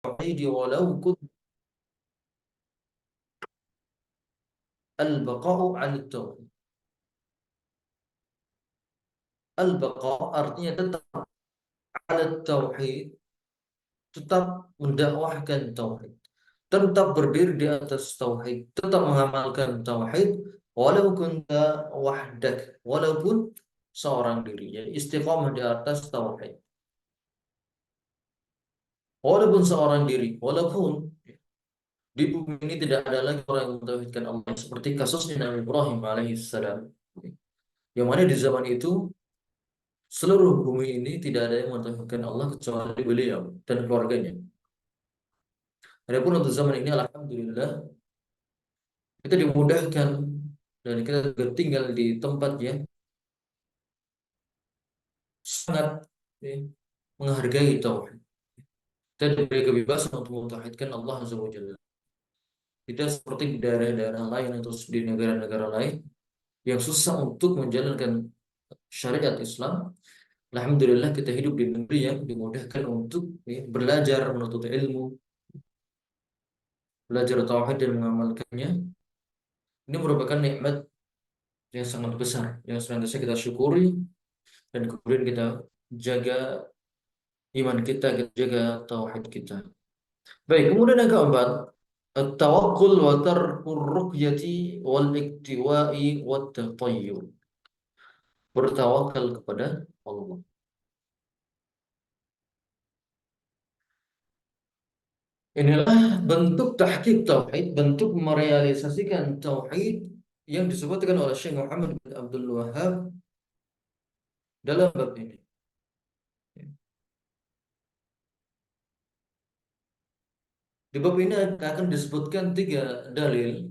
tauhid walau kun al-baqa'u 'ala tauhid. Al-baqa' artinya tetap 'ala tauhid, tetap mendakwahkan tauhid, tetap berdiri di atas tauhid, tetap mengamalkan tauhid, walau kunta wahdak, walaupun seorang diri. Jadi istiqomah di atas tauhid, walaupun seorang diri, walaupun di bumi ini tidak ada lagi orang yang mentauhidkan Allah, seperti kasusnya Nabi Ibrahim alaihissalam, yang mana di zaman itu seluruh bumi ini tidak ada yang mentauhidkan Allah kecuali beliau dan keluarganya. Adapun untuk zaman ini, alhamdulillah, kita dimudahkan dan kita juga tinggal di tempat yang sangat ya, menghargai tauhid. Kita diberi kebebasan untuk mentauhidkan Allah Azza wa Jalla. Tidak seperti di daerah-daerah lain atau di negara-negara lain yang susah untuk menjalankan syariat Islam. Alhamdulillah kita hidup di negeri yang dimudahkan untuk ya, belajar menuntut ilmu, belajar tauhid dan mengamalkannya. Ini merupakan nikmat yang sangat besar yang senantiasa kita syukuri, dan kemudian kita jaga iman kita, kita jaga tauhid kita. Baik, kemudian yang keempat, at-tawakkul wa tarkur ruqyati wal iktiwa'i wat tatayyur. Bertawakal kepada Allah. Inilah bentuk tahqiq tauhid, bentuk merealisasikan tauhid yang disebutkan oleh Syekh Muhammad bin Abdul Wahhab dalam bab ini. Di bab ini akan disebutkan tiga dalil.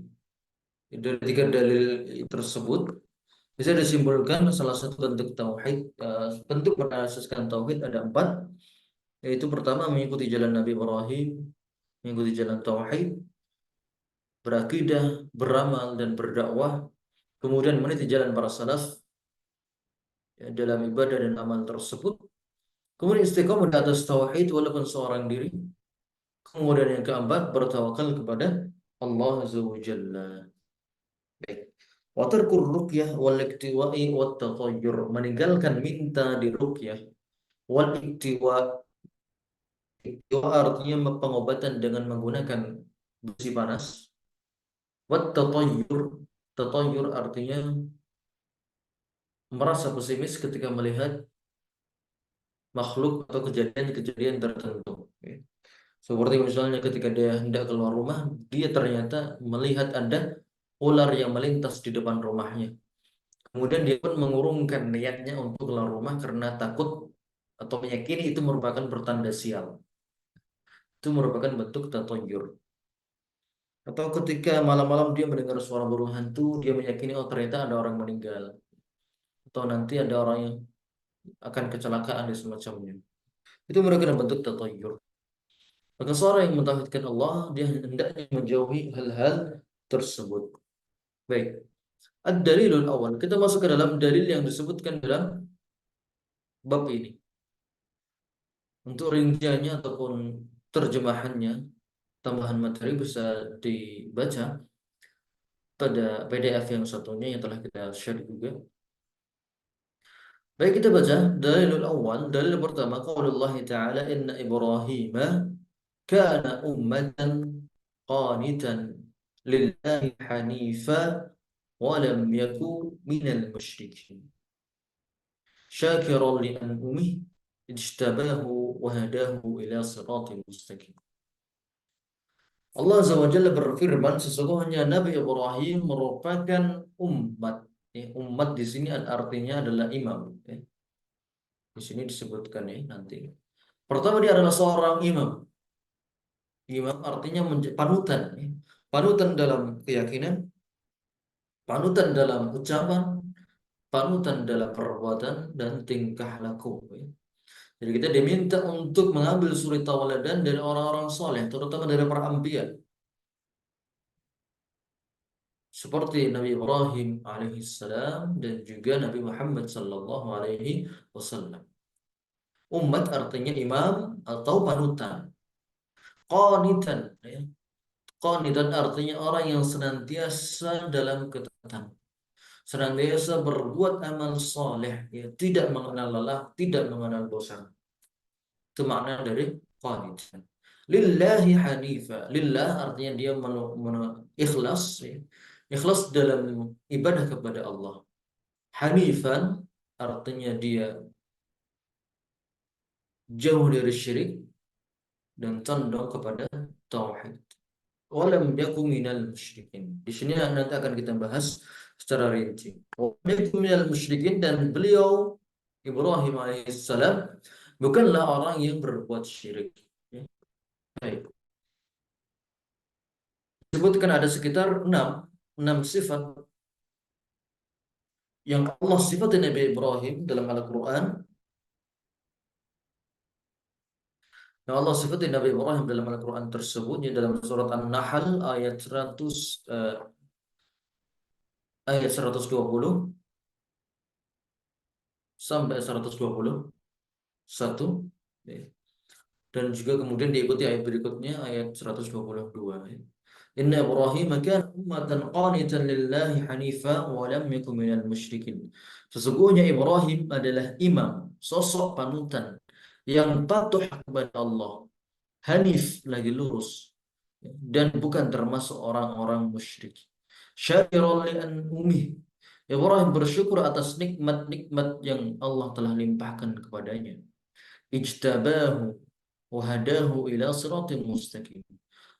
Dari tiga dalil tersebut bisa disimpulkan salah satu bentuk tauhid, bentuk merealisasikan tauhid ada empat, yaitu pertama mengikuti jalan Nabi Ibrahim, mengikuti jalan tauhid, berakidah, beramal dan berdakwah, kemudian meniti jalan para salaf ya, dalam ibadah dan amal tersebut. Kemudian istiqomah di atas tauhid walaupun seorang diri. Kemudian yang keempat, bertawakal kepada Allah Azza wa Jalla. Baik. Wa tarkur ruqyah wal iktiwa'i wat tatayyur, meninggalkan minta di ruqyah, wal iktiwa, iktiwa artinya pengobatan dengan menggunakan besi panas, wat tatayyur, tatayyur artinya merasa pesimis ketika melihat makhluk atau kejadian-kejadian tertentu. Ya. Seperti misalnya ketika dia hendak keluar rumah, dia ternyata melihat ada ular yang melintas di depan rumahnya. Kemudian dia pun mengurungkan niatnya untuk keluar rumah karena takut atau meyakini itu merupakan pertanda sial. Itu merupakan bentuk tatoyur. Atau ketika malam-malam dia mendengar suara burung hantu, dia meyakini oh ternyata ada orang meninggal. Atau nanti ada orang yang akan kecelakaan dan semacamnya. Itu merupakan bentuk tatoyur. Maka seorang yang mentauhidkan Allah, dia hendaknya menjauhi hal-hal tersebut. Baik. Ad-dalilul awal. Kita masuk ke dalam dalil yang disebutkan dalam bab ini. Untuk rinciannya ataupun terjemahannya, tambahan materi bisa dibaca pada PDF yang satunya yang telah kita share juga. Baik, kita baca dalilul awal. Dalil pertama, qaulullah ta'ala inna Ibrahim kana ummatan qanitan lillahi hanifa wa lam yakun minal musyrikin. Syakiran li an'umihi ijtabahu wa hadahu ila siratal mustaqim. Allah Azza wa Jalla berfirman, sesungguhnya Nabi Ibrahim merupakan umat. Umat di sini artinya adalah imam. Di sini disebutkan nanti. Pertama, dia adalah seorang imam. Imam artinya panutan. Panutan dalam keyakinan, panutan dalam ucapan, panutan dalam perbuatan dan tingkah laku. Jadi kita diminta untuk mengambil suri tauladan dari orang-orang soleh, terutama dari para anbiya. Seperti Nabi Ibrahim alaihissalam dan juga Nabi Muhammad sallallahu alaihi wasallam. Umat artinya imam atau panutan. qanitan, ya. Qanitan artinya orang yang senantiasa dalam ketaatan, senantiasa berbuat amal soleh, ya, tidak mengenal lelah, tidak mengenal bosan. Itu makna dari qanitan. Lillahi hanifa. Lillah artinya dia ikhlas, ya. Ikhlas dalam ibadah kepada Allah. Hanifan artinya dia jauh dari syirik dan condong kepada tauhid. Walam yakum minal musyrikin. Di sini nanti akan kita bahas secara rinci. Walam yakum minal musyrikin, dan beliau Ibrahim alaihissalam bukanlah orang yang berbuat syirik. Ya. Baik. Disebutkan ada sekitar enam sifat yang Allah sifati Nabi Ibrahim dalam Al-Quran. Yang Allah sifati Nabi Ibrahim dalam Al-Quran tersebut dalam surat An-Nahl ayat 100, ayat 120 sampai 121, ya. Dan juga kemudian diikuti ayat berikutnya ayat 122, ya. Inna Ibrahim kana ummatan qanitan lillahi hanifa wa lam yakun minal musyrikin. Sesungguhnya Ibrahim adalah imam, sosok panutan yang patuh kepada Allah, hanif lagi lurus, dan bukan termasuk orang-orang musyrik. Syakiran li an'umih. Ibrahim bersyukur atas nikmat-nikmat yang Allah telah limpahkan kepadanya. Ijtabahu wa hadahu ila siratin mustaqim.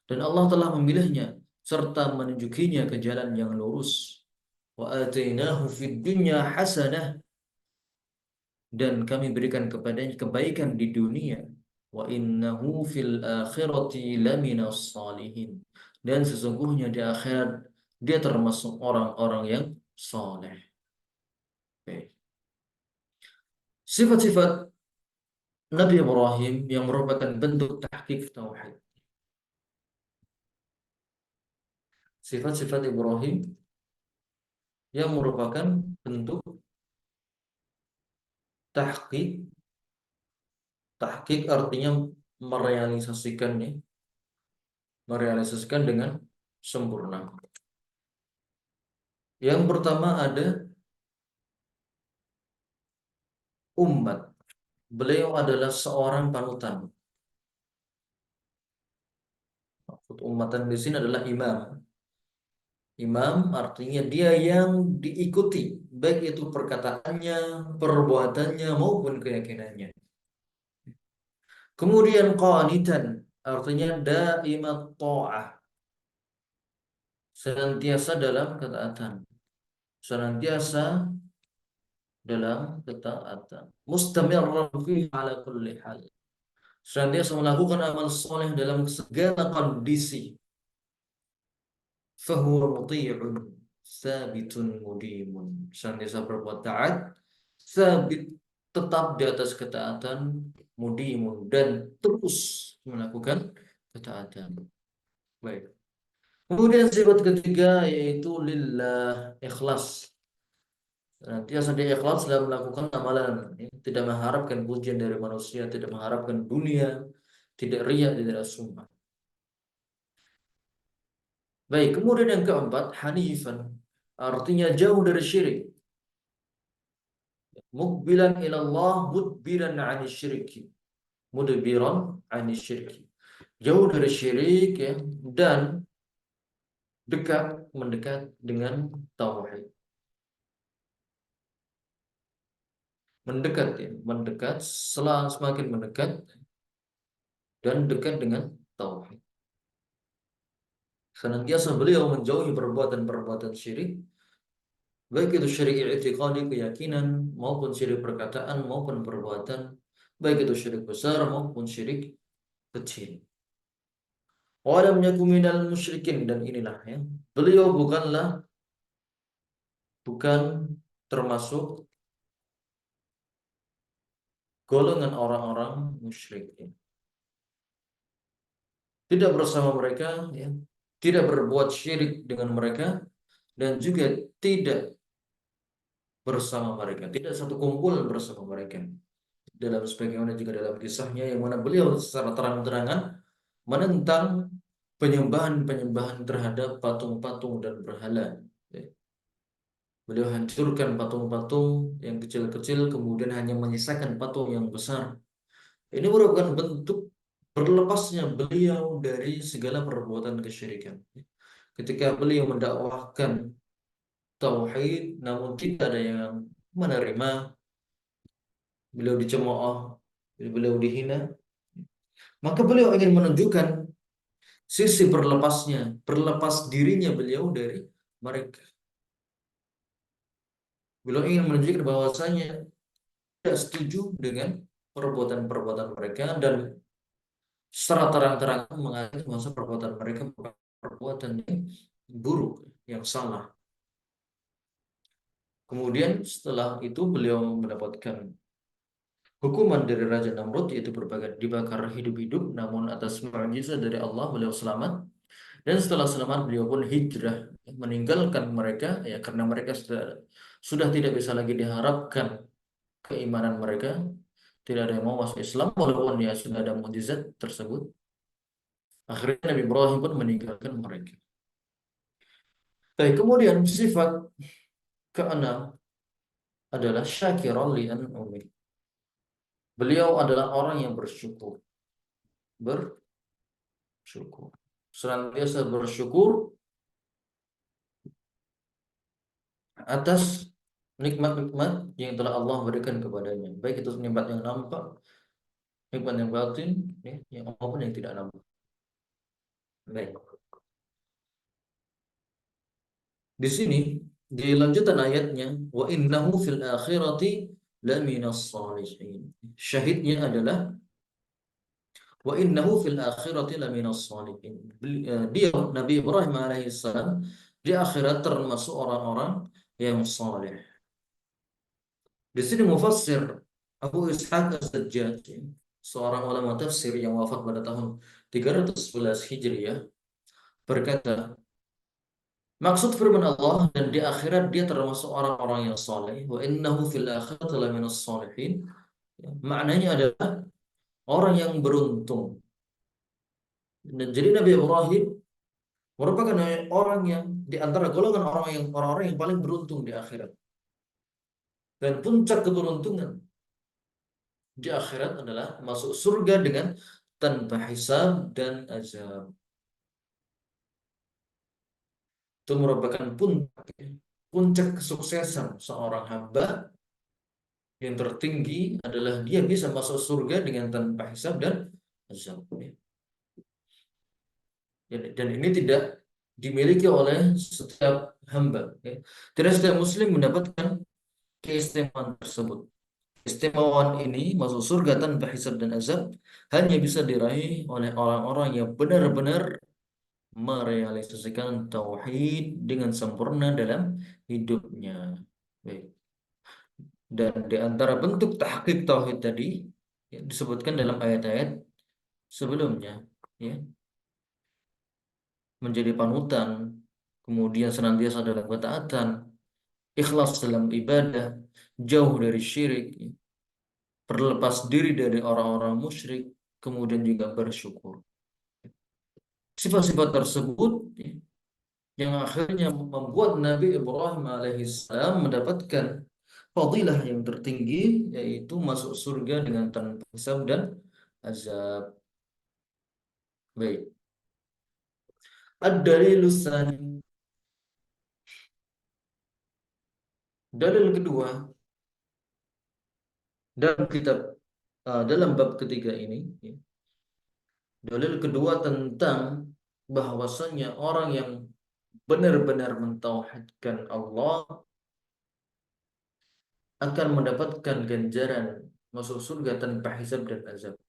Dan Allah telah memilihnya serta menunjukinya ke jalan yang lurus. Wa atainahu fid dunya hasanah, dan kami berikan kepadanya kebaikan di dunia. Wa innahu fil akhirati laminas salihin. Dan sesungguhnya di akhirat dia termasuk orang-orang yang saleh. Oke. Sifat-sifat Nabi Ibrahim yang merupakan bentuk tahqiq tauhid. Sifat-sifat Ibrahim yang merupakan bentuk tahqiq. Tahqiq artinya merealisasikan, ya, merealisasikan dengan sempurna. Yang pertama ada umat. Beliau adalah seorang panutan. Maksud umatan di sini adalah imam. Imam artinya dia yang diikuti, baik itu perkataannya, perbuatannya maupun keyakinannya. Kemudian qanitan artinya daimat ta'ah, senantiasa dalam ketaatan. Senantiasa dalam ketaatan. Mustamirran fi ala kulli hal. Senantiasa melakukan amal soleh dalam segala kondisi. Fahuwa muti'un sabitun mudimun. Senantiasa berbuat taat, sabit tetap di atas ketaatan, mudimun dan terus melakukan ketaatan. Baik. Kemudian sifat ketiga yaitu lillah, ikhlas. Senantiasa dia ikhlas dalam melakukan amalan, ya. Tidak mengharapkan pujian dari manusia, tidak mengharapkan dunia, tidak riya, tidak sum'ah. Baik, kemudian yang keempat, hanifan artinya jauh dari syirik. Mukbilan ilallah mudbiran 'ani syirki. Mudbiran 'ani syirki. Jauh dari syirik, ya, dan mendekat dengan tauhid. Mendekat, ya, mendekat, semakin mendekat dan dekat dengan tauhid. Senantiasa beliau menjauhi perbuatan-perbuatan syirik, baik itu syirik i'tiqadi, keyakinan, maupun syirik perkataan maupun perbuatan, baik itu syirik besar maupun syirik kecil. Walam yakum minal musyrikin, dan inilah, ya, beliau bukan termasuk golongan orang-orang musyrik, ya. Tidak bersama mereka, ya, tidak berbuat syirik dengan mereka, dan juga tidak bersama mereka, tidak satu kumpul bersama mereka. Dalam sebagaimana juga dalam kisahnya yang mana beliau secara terang-terangan menentang penyembahan-penyembahan terhadap patung-patung dan berhala. Ya. Beliau hancurkan patung-patung yang kecil-kecil, kemudian hanya menyisakan patung yang besar. Ini merupakan bentuk berlepasnya beliau dari segala perbuatan kesyirikan. Ketika beliau mendakwahkan tauhid, namun tidak ada yang menerima, beliau dicemooh, beliau dihina, maka beliau ingin menunjukkan sisi berlepasnya, berlepas dirinya beliau dari mereka. Beliau ingin menunjukkan bahwasanya tidak setuju dengan perbuatan-perbuatan mereka dan secara terang-terangan mengatakan bahwa perbuatan mereka bukan perbuatan yang buruk, yang salah. Kemudian setelah itu beliau mendapatkan hukuman dari Raja Namrud, yaitu dibakar hidup-hidup, namun atas mukjizat dari Allah beliau selamat. Dan setelah selamat beliau pun hijrah, meninggalkan mereka, ya, karena mereka sudah tidak bisa lagi diharapkan keimanan mereka, tidak ada yang mau masuk Islam walaupun ya sudah ada mukjizat tersebut. Akhirnya Nabi Ibrahim pun meninggalkan mereka. Baik, kemudian sifat keenam adalah syakiran li an'umi. Beliau adalah orang yang bersyukur. Bersyukur. Senantiasa bersyukur atas nikmat-nikmat yang telah Allah berikan kepadanya. Baik itu nikmat yang nampak, nikmat yang batin, ya, yang maupun yang tidak nampak. Baik. Di sini di lanjutan ayatnya, wa innahu fil akhirati laminas salihin. Syahidnya adalah wa innahu fil akhirati laminas salihin. Dia Nabi Ibrahim alaihissalam di akhirat termasuk orang-orang yang saleh. Di sini mufassir Abu Ishaq As-Sajjad, seorang ulama tafsir yang wafat pada tahun 311 Hijriah, berkata, maksud firman Allah dan di akhirat dia termasuk orang-orang yang saleh, wa innahu fil akhirati laminas salihin. Maknanya adalah orang yang beruntung. Dan jadi Nabi Ibrahim merupakan orang yang di antara golongan orang-orang yang paling beruntung di akhirat. Dan puncak keberuntungan di akhirat adalah masuk surga dengan tanpa hisab dan azab. Itu merupakan puncak kesuksesan seorang hamba. Yang tertinggi adalah dia bisa masuk surga dengan tanpa hisab dan azab. Dan ini tidak dimiliki oleh setiap hamba. Tidak setiap muslim mendapatkan keistimewaan tersebut. Keistimewaan ini masuk surga tanpa hisab dan azab hanya bisa diraih oleh orang-orang yang benar-benar merealisasikan tauhid dengan sempurna dalam hidupnya. Baik. Dan di antara bentuk tahqiq tauhid tadi yang disebutkan dalam ayat-ayat sebelumnya, ya, menjadi panutan, kemudian senantiasa dalam ketaatan, ikhlas dalam ibadah, jauh dari syirik, ya, berlepas diri dari orang-orang musyrik, kemudian juga bersyukur. Sifat-sifat tersebut, ya, yang akhirnya membuat Nabi Ibrahim alaihissalam mendapatkan fadilah yang tertinggi, yaitu masuk surga dengan tanpa hisab dan azab. Baik. Ad-dalilus tsani. Dalil kedua dalam dalam bab ketiga ini, ya, dalil kedua tentang bahwasanya orang yang benar-benar mentauhidkan Allah akan mendapatkan ganjaran masuk surga tanpa hisab dan azab.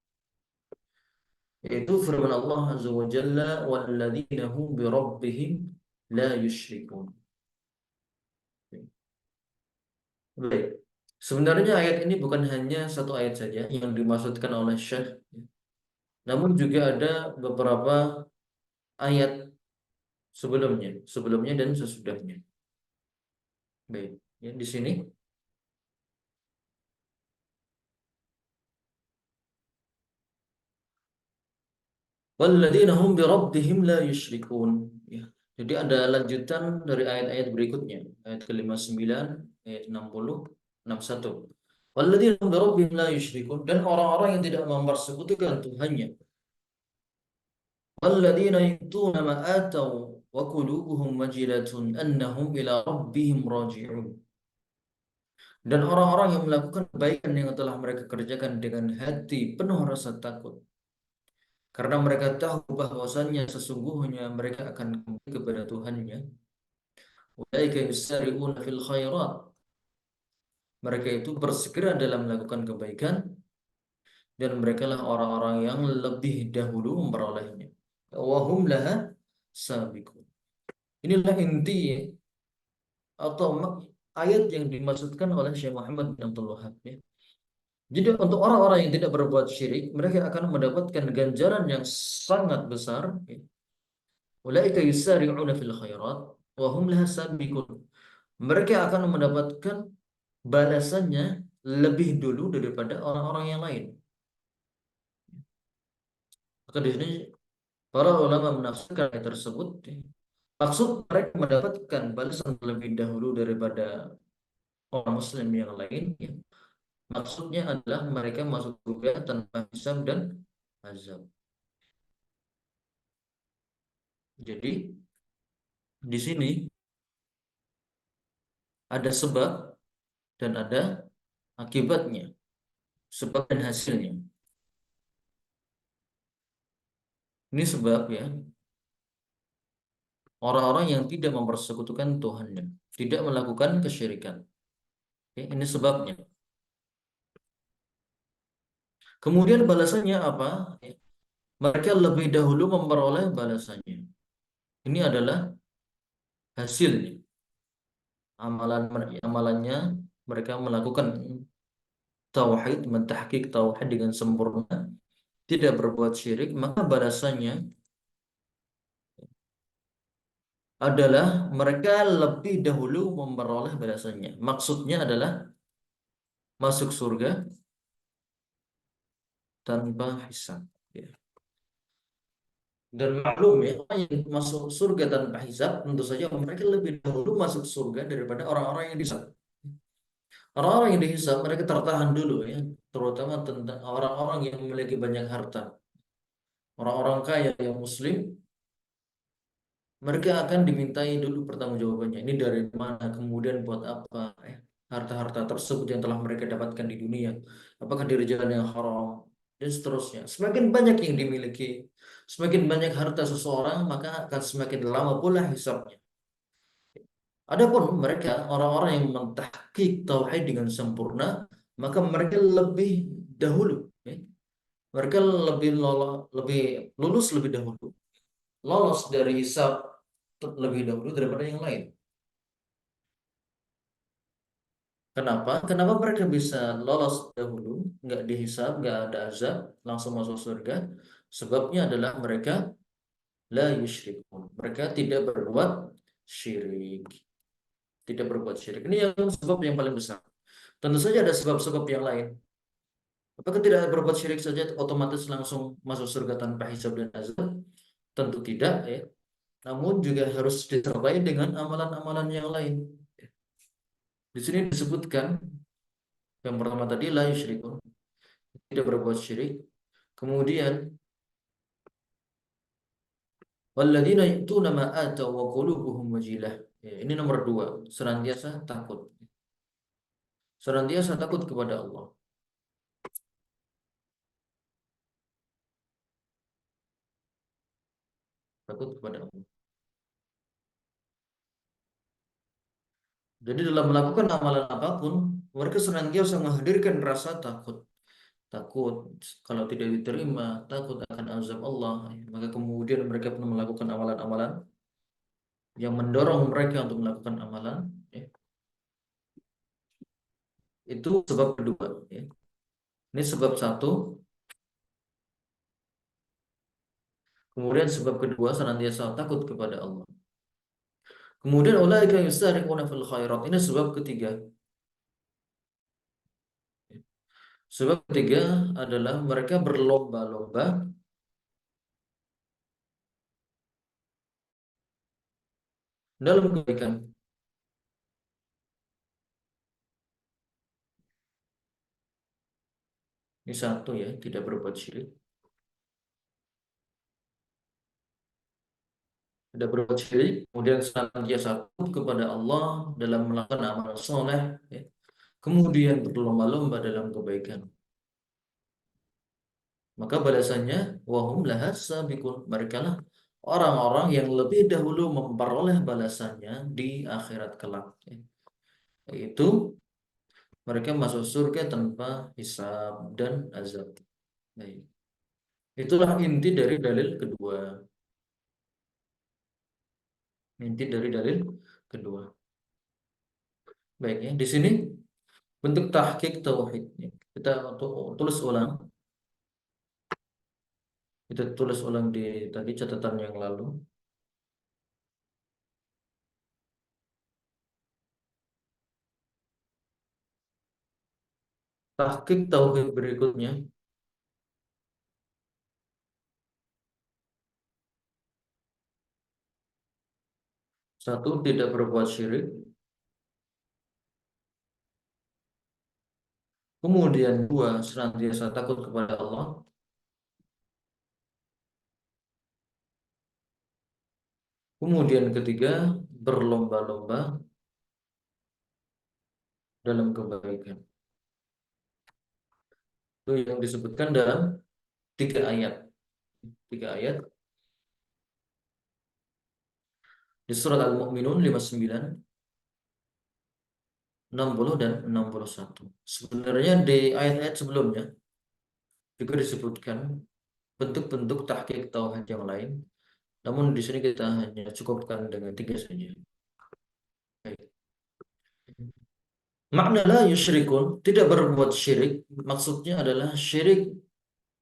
Yaitu firman Allah Azza wa Jalla, walladzina hum bi rabbihim la yusyrikun. Baik. Sebenarnya ayat ini bukan hanya satu ayat saja yang dimaksudkan oleh Syekh, namun juga ada beberapa ayat sebelumnya dan sesudahnya. Baik, ya, di sini Walladzina hum birabbihim la yusyrikun. Ya. Jadi ada lanjutan dari ayat-ayat berikutnya. Ayat ke-59, ayat 60, 61. Walladzina hum birabbihim la yusyrikun. Dan orang-orang yang tidak mempersekutukan Tuhannya. Walladzina yu'tuna ma atau wa qulubuhum wajilatun annahum ila rabbihim raji'un. Dan orang-orang yang melakukan kebaikan yang telah mereka kerjakan dengan hati penuh rasa takut. Karena mereka tahu bahwasannya sesungguhnya mereka akan kembali kepada Tuhannya. Ulaika yusari'una fil khairat. Mereka itu bersegera dalam melakukan kebaikan dan mereka lah orang-orang yang lebih dahulu memperolehnya. Wahum laha sabiqun. Inilah inti atau ayat yang dimaksudkan oleh Syekh Muhammad bin Abdul Wahhab, ya. Jadi untuk orang-orang yang tidak berbuat syirik, mereka akan mendapatkan ganjaran yang sangat besar, ya. Ulaika yusari'una fil khairat wa hum laha sabiqun. Mereka akan mendapatkan balasannya lebih dulu daripada orang-orang yang lain. Maka di sini para ulama menafsirkan ayat tersebut, ya. Maksud mereka mendapatkan balasan lebih dahulu daripada orang muslim yang lain, ya. Maksudnya adalah mereka masuk surga tanpa hisab dan azab. Jadi di sini ada sebab dan ada akibatnya, sebab dan hasilnya. Ini sebab, ya, orang-orang yang tidak mempersekutukan Tuhannya, tidak melakukan kesyirikan. Oke, ini sebabnya. Kemudian balasannya apa? Mereka lebih dahulu memperoleh balasannya. Ini adalah hasilnya. Amalannya mereka melakukan tauhid, mentahqiq tauhid dengan sempurna, tidak berbuat syirik, maka balasannya adalah mereka lebih dahulu memperoleh balasannya. Maksudnya adalah masuk surga tanpa hisab, ya. Dan maklum, ya, orang yang masuk surga tanpa hisab tentu saja mereka lebih dahulu masuk surga daripada orang-orang yang dihisab. Orang-orang yang dihisab mereka tertahan dulu, ya, terutama tentang orang-orang yang memiliki banyak harta. Orang-orang kaya yang muslim, mereka akan dimintai dulu pertanggungjawabannya. Ini dari mana, kemudian buat apa, ya, harta-harta tersebut yang telah mereka dapatkan di dunia. Apakah dari jalan yang haram, dan seterusnya. Semakin banyak yang dimiliki, semakin banyak harta seseorang, maka akan semakin lama pula hisabnya. Adapun mereka, orang-orang yang mentahqiq tauhid dengan sempurna, maka mereka lebih dahulu, ya. Mereka lebih lulus lebih dahulu, lolos dari hisab lebih dahulu daripada yang lain. Kenapa? Kenapa mereka bisa lolos dahulu, nggak dihisab, nggak ada azab, langsung masuk surga? Sebabnya adalah mereka la yusyrikun. Mereka tidak berbuat syirik. Tidak berbuat syirik. Ini yang sebab yang paling besar. Tentu saja ada sebab-sebab yang lain. Apakah tidak berbuat syirik saja otomatis langsung masuk surga tanpa hisab dan azab? Tentu tidak, ya. Namun juga harus disertai dengan amalan-amalan yang lain. Di sini disebutkan yang pertama tadi la yusyrikun, tidak berbuat syirik. Kemudian walladzina yu'tuna ma atau wa qulubuhum wajilah. Ya, ini nomor dua, senantiasa takut. Senantiasa takut kepada Allah. Takut kepada Allah. Jadi dalam melakukan amalan apapun, mereka senantiasa menghadirkan rasa takut. Takut kalau tidak diterima, takut akan azab Allah. Maka kemudian mereka pun melakukan amalan-amalan yang mendorong mereka untuk melakukan amalan, ya. Itu sebab kedua, ya. Ini sebab satu. Kemudian sebab kedua, senantiasa takut kepada Allah. Kemudian ulaika yusari'una fil khairat. Ini sebab ketiga. Sebab ketiga adalah mereka berlomba-lomba dalam kebaikan. Ini satu ya, tidak berbuat syirik. Tidak berbuat syirik, kemudian senantiasa takut kepada Allah dalam melakukan amal soleh, ya. Kemudian berlomba-lomba dalam kebaikan. Maka balasannya wahum laha sabiqun. Mereka lah orang-orang yang lebih dahulu memperoleh balasannya di akhirat kelak. Yaitu mereka masuk surga tanpa hisab dan azab. Baik. Itulah inti dari dalil kedua. Inti dari dalil kedua. Baik ya, di sini bentuk tahqiq tauhid. Kita tulis ulang. Kita tulis ulang di tadi catatan yang lalu. Tahqiq tauhid berikutnya. Satu, tidak berbuat syirik. Kemudian dua, senantiasa takut kepada Allah. Kemudian ketiga, berlomba-lomba dalam kebaikan. Itu yang disebutkan dalam tiga ayat. Tiga ayat di surat Al-Mu'minun 59, 60 dan 61. Sebenarnya di ayat-ayat sebelumnya juga disebutkan bentuk-bentuk tahqiq tauhid yang lain. Namun di sini kita hanya cukupkan dengan tiga saja. Baik. Makna la yusyrikun, tidak berbuat syirik, maksudnya adalah syirik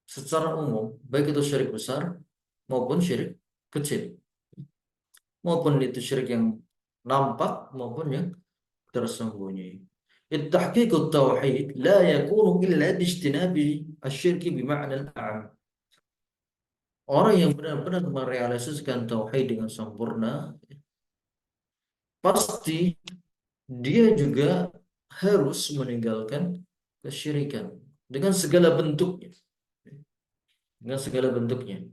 secara umum, baik itu syirik besar maupun syirik kecil, maupun itu syirik yang nampak maupun yang tersembunyi. Tahqiqut tauhid la yakunu illa bijtinabi asyirki bima'na al-a'am. Orang yang benar-benar merealisasikan tauhid dengan sempurna, pasti dia juga harus meninggalkan kesyirikan dengan segala bentuknya, dengan segala bentuknya,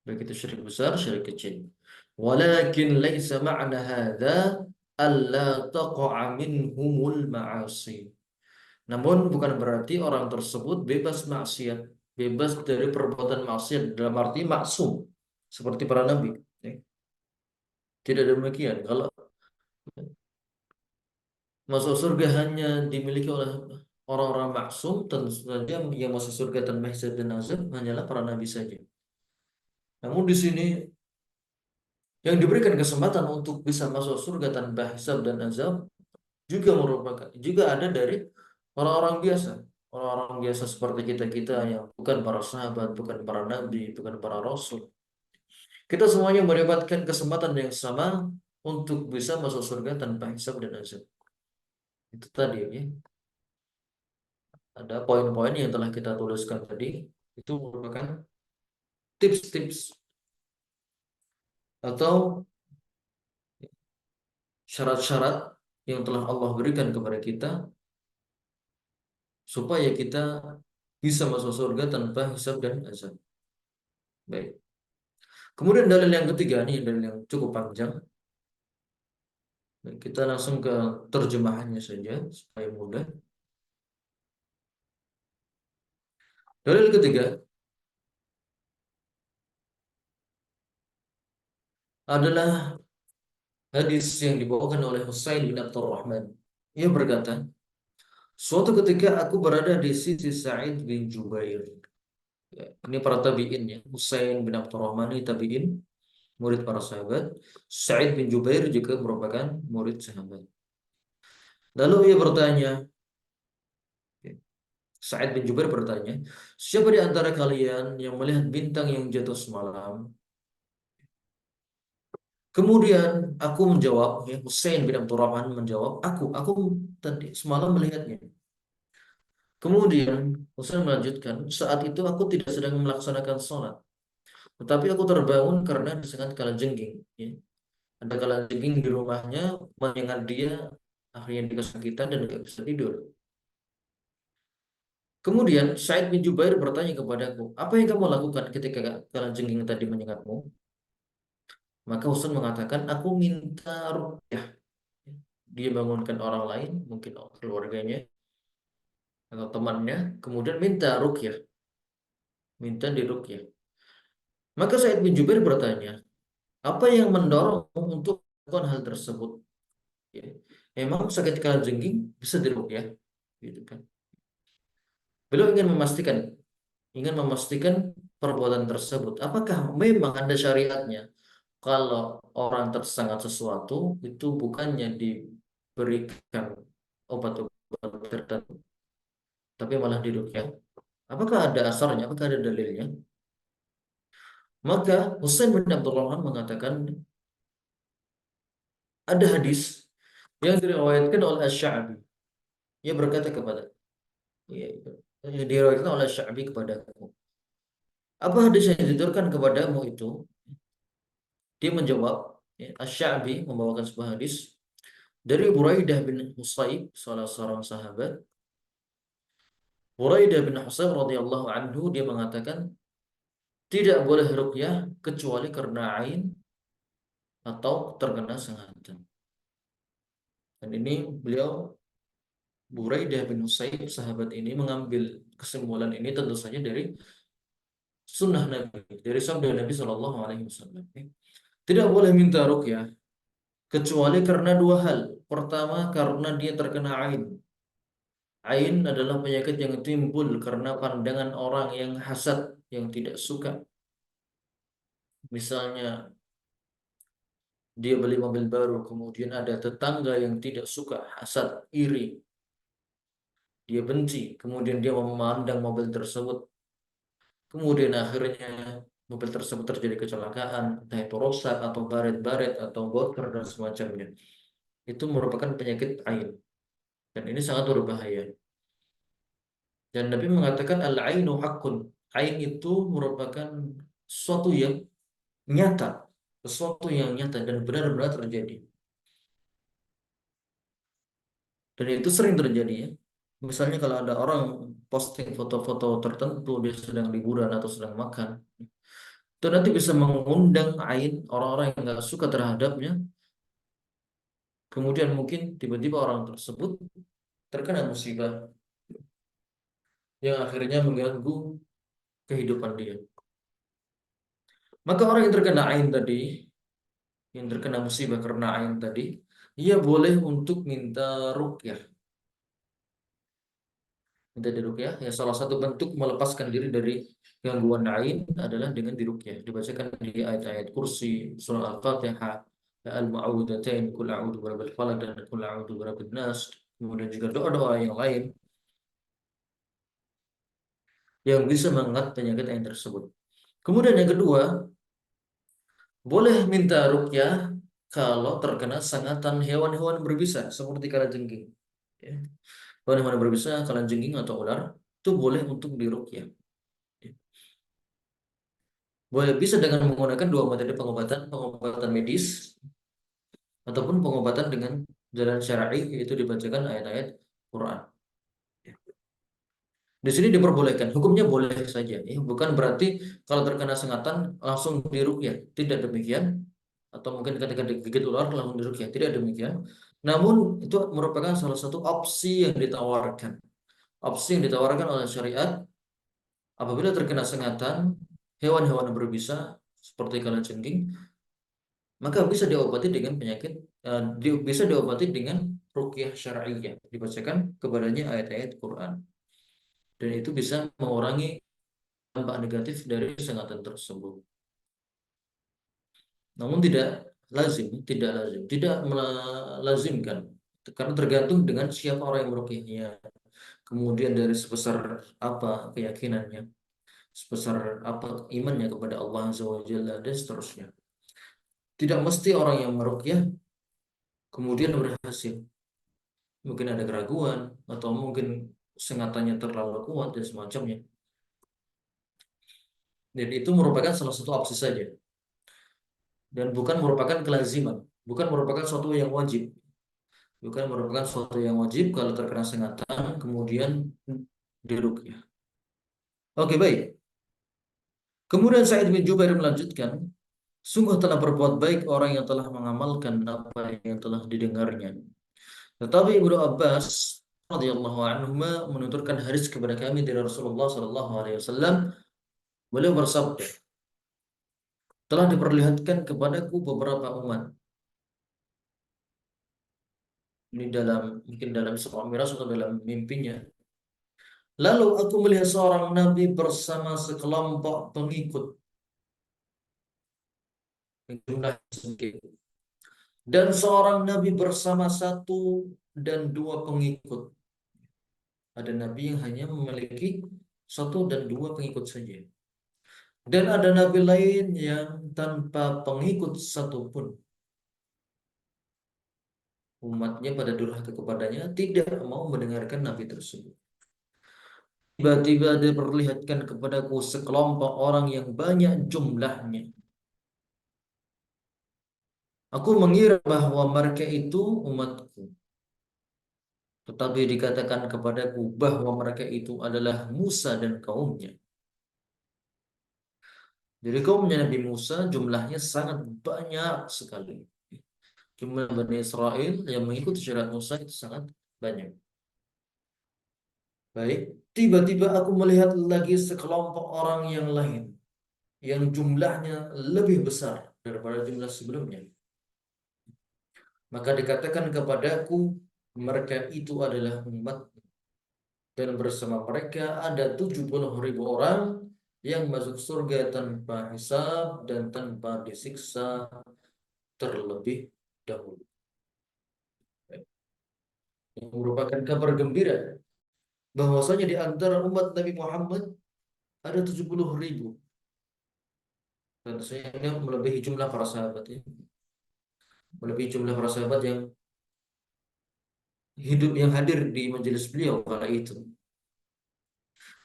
baik itu syirik besar, syirik kecil. Walakin laisa ma'na hadza alla taqa'a minhumul ma'asi. Namun bukan berarti orang tersebut bebas maksiat, bebas dari perbuatan maksiat dalam arti maksum seperti para nabi. Tidak demikian. Kalau masuk surga hanya dimiliki oleh orang-orang maksum, tentu saja yang masuk surga tanpa hisab dan azab hanyalah para nabi saja. Namun di sini yang diberikan kesempatan untuk bisa masuk surga tanpa hisab dan azab juga ada dari orang-orang biasa. Orang-orang biasa seperti kita-kita yang bukan para sahabat, bukan para nabi, bukan para rasul. Kita semuanya mendapatkan kesempatan yang sama untuk bisa masuk surga tanpa hisab dan azab. Itu tadi ya. Ada poin-poin yang telah kita tuliskan tadi. Itu merupakan tips-tips atau syarat-syarat yang telah Allah berikan kepada kita supaya kita bisa masuk surga tanpa hisab dan azab. Baik. Kemudian dalil yang ketiga nih, dalil yang cukup panjang. Baik, kita langsung ke terjemahannya saja supaya mudah. Dalil ketiga adalah hadis yang dibawakan oleh Husain bin Abdurrahman. Ia berkata, suatu ketika aku berada di sisi Sa'id bin Jubair. Ya, ini para tabi'in ya. Husain bin Abdurrahman ini tabi'in, murid para sahabat. Sa'id bin Jubair juga merupakan murid sahabat. Lalu ia bertanya, ya, Sa'id bin Jubair bertanya, siapa di antara kalian yang melihat bintang yang jatuh semalam? Kemudian aku menjawab, ya, Husain bin Abdurrahman menjawab, aku tadi semalam melihatnya. Kemudian Husain melanjutkan, saat itu aku tidak sedang melaksanakan sholat, tetapi aku terbangun karena disengat kalajengking. Ya. Ada kalajengking di rumahnya menyengat dia, akhirnya dia kesakitan dan nggak bisa tidur. Kemudian Sa'id bin Jubair bertanya kepadaku, apa yang kamu lakukan ketika kalajengking tadi menyengatmu? Maka Husain mengatakan, aku minta ruqyah. Dia bangunkan orang lain, mungkin keluarganya atau temannya, kemudian minta ruqyah, minta diruqyah. Maka Sa'id bin Jubair bertanya, apa yang mendorongmu untuk melakukan hal tersebut? Ya. Emang sakit kalajengking bisa diruqyah, gitu kan? Beliau ingin memastikan perbuatan tersebut. Apakah memang ada syariatnya? Kalau orang tersangat sesuatu itu bukannya diberikan obat-obat tertentu, tapi malah diruqyah. Apakah ada asarnya? Apakah ada dalilnya? Maka Husain bin Abdul Rahman mengatakan ada hadis yang diriwayatkan oleh Asy-Sya'bi. Ia berkata kepada, ya, yang diriwayatkan oleh Asy-Sya'bi kepadaku. Apa hadis yang dituturkan kepadamu itu? Dia menjawab, ya, Asy-Sya'bi membawakan sebuah hadis dari Buraidah bin Husayb, salah seorang sahabat. Buraidah bin Husayb radhiyallahu anhu dia mengatakan tidak boleh ruqyah kecuali karena ain atau terkena sengatan. Dan ini beliau Buraidah bin Husayb sahabat ini mengambil kesimpulan ini tentu saja dari sunnah Nabi, dari sabda Nabi Shallallahu Alaihi Wasallam. Tidak boleh minta ruqyah kecuali karena dua hal. Pertama, karena dia terkena ain. Ain adalah penyakit yang timbul karena pandangan orang yang hasad, yang tidak suka. Misalnya dia beli mobil baru, kemudian ada tetangga yang tidak suka, hasad, iri, dia benci, kemudian dia memandang mobil tersebut, kemudian akhirnya mobil tersebut terjadi kecelakaan, entah itu rusak atau baret-baret atau bocor dan semacamnya. Itu merupakan penyakit ain dan ini sangat berbahaya. Dan Nabi mengatakan al-ainu haqqun. Ain itu merupakan sesuatu yang nyata, sesuatu yang nyata dan benar-benar terjadi. Dan itu sering terjadi ya. Misalnya kalau ada orang posting foto-foto tertentu dia sedang liburan atau sedang makan, itu nanti bisa mengundang ain orang-orang yang nggak suka terhadapnya. Kemudian mungkin tiba-tiba orang tersebut terkena musibah yang akhirnya mengganggu kehidupan dia. Maka orang yang terkena ain tadi, yang terkena musibah karena ain tadi, ia boleh untuk minta ruqyah. Minta diruqyah, ya salah satu bentuk melepaskan diri dari gangguan ain adalah dengan diruqyah. Dibacakan di ayat-ayat kursi, surah Al-Fatihah, Al-Mu'awwidhatain, Qul a'udzu birabbil falaq dan Qul a'udzu birabbin nas. Kemudian juga doa-doa yang lain yang bisa mengangkat penyakit ain tersebut. Kemudian yang kedua, boleh minta ruqyah kalau terkena sengatan hewan-hewan berbisa seperti kalajengking. Ya. Hewan-hewan berbisa, kalajengking atau ular itu boleh untuk diruqyah. Ya. Boleh bisa dengan menggunakan dua metode pengobatan, pengobatan medis ataupun pengobatan dengan jalan syar'i yaitu dibacakan ayat-ayat Quran. Ya. Di sini diperbolehkan, hukumnya boleh saja, ya. Bukan berarti kalau terkena sengatan langsung diruqyah, tidak demikian. Atau mungkin ketika digigit ular langsung diruqyah, tidak demikian. Namun itu merupakan salah satu opsi yang ditawarkan. Opsi yang ditawarkan oleh syariat apabila terkena sengatan hewan-hewan berbisa seperti kalajengking, maka bisa diobati dengan penyakit, bisa diobati dengan ruqyah syar'iyyah, dibacakan kepadanya ayat-ayat Quran. Dan itu bisa mengurangi dampak negatif dari sengatan tersebut. Namun tidak melazimkan, karena tergantung dengan siapa orang yang meruqyahnya, kemudian dari sebesar apa keyakinannya, sebesar apa imannya kepada Allah Azza wa Jalla dan seterusnya. Tidak mesti orang yang meruqyah kemudian berhasil. Mungkin ada keraguan atau mungkin sengatannya terlalu kuat dan semacamnya. Dan itu merupakan salah satu opsi saja dan bukan merupakan kelaziman. bukan merupakan suatu yang wajib. Bukan merupakan suatu yang wajib kalau terkena sengatan kemudian diruqyah. Oke, baik. Kemudian Sa'id bin Jubair melanjutkan, sungguh telah berbuat baik orang yang telah mengamalkan apa yang telah didengarnya. Tetapi Ibnu Abbas radhiyallahu anhu menuturkan hadis kepada kami dari Rasulullah sallallahu alaihi wasallam. Beliau bersabda, telah diperlihatkan kepadaku beberapa umat. Ini dalam mungkin dalam Isra Mi'raj atau dalam mimpinya. Lalu aku melihat seorang nabi bersama sekelompok pengikut jumlah sedikit, dan seorang nabi bersama satu dan dua pengikut. Ada nabi yang hanya memiliki satu dan dua pengikut saja. Dan ada nabi lain yang tanpa pengikut satupun. Umatnya pada durhaka kepadanya, tidak mau mendengarkan nabi tersebut. Tiba-tiba diperlihatkan kepadaku sekelompok orang yang banyak jumlahnya. Aku mengira bahwa mereka itu umatku. Tetapi dikatakan kepadaku bahwa mereka itu adalah Musa dan kaumnya. Jadi kaumnya Nabi Musa jumlahnya sangat banyak sekali. Jumlah Bani Israel yang mengikuti syariat Musa itu sangat banyak. Baik, tiba-tiba aku melihat lagi sekelompok orang yang lain yang jumlahnya lebih besar daripada jumlah sebelumnya. Maka dikatakan kepadaku mereka itu adalah umat, dan bersama mereka ada 70.000 orang yang masuk surga tanpa hisab dan tanpa disiksa terlebih dahulu. Yang merupakan kabar gembira bahwasanya di antara umat Nabi Muhammad ada 70.000, dan saya melebihi jumlah para sahabat ya. Melebihi jumlah para sahabat yang hidup yang hadir di majelis beliau kala itu.